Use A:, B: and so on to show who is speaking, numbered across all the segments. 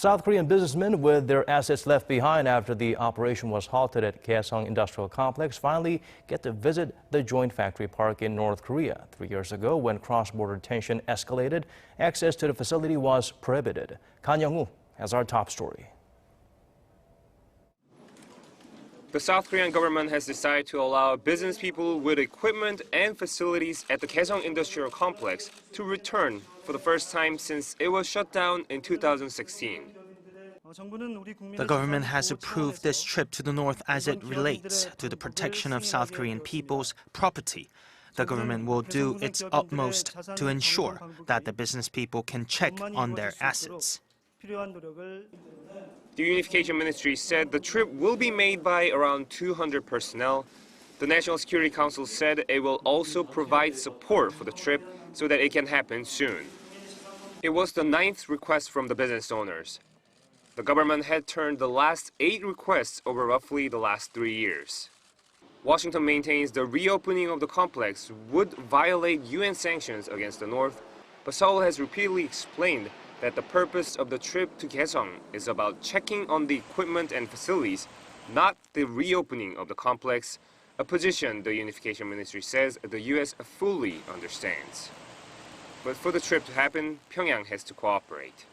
A: South Korean businessmen with their assets left behind after the operation was halted at Gaeseong Industrial Complex finally get to visit the joint factory park in North Korea. 3 years ago, when cross-border tension escalated, access to the facility was prohibited. Hyeong-woo has our top story.
B: The South Korean government has decided to allow business people with equipment and facilities at the Gaeseong Industrial Complex to return for the first time since it was shut down in 2016.
C: The government has approved this trip to the north as it relates to the protection of South Korean people's property. The government will do its utmost to ensure that the business people can check on their assets.
B: The Unification Ministry said the trip will be made by around 200 personnel. The National Security Council said it will also provide support for the trip so that it can happen soon. It was the 9th request from the business owners. The government had turned the last 8 requests over roughly the last 3 years. Washington maintains the reopening of the complex would violate UN sanctions against the North, but Seoul has repeatedly explained that the purpose of the trip to Gaeseong is about checking on the equipment and facilities, not the reopening of the complex, a position the Unification Ministry says the U.S. fully understands. But for the trip to happen, Pyongyang has to cooperate.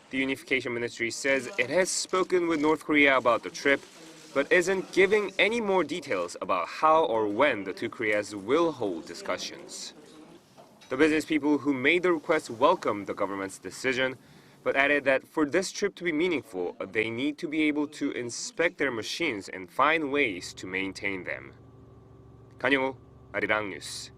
B: The Unification Ministry says it has spoken with North Korea about the trip, but isn't giving any more details about how or when the two Koreas will hold discussions. The business people who made the request welcomed the government's decision, but added that for this trip to be meaningful, they need to be able to inspect their machines and find ways to maintain them. Hyeong-woo, Arirang News.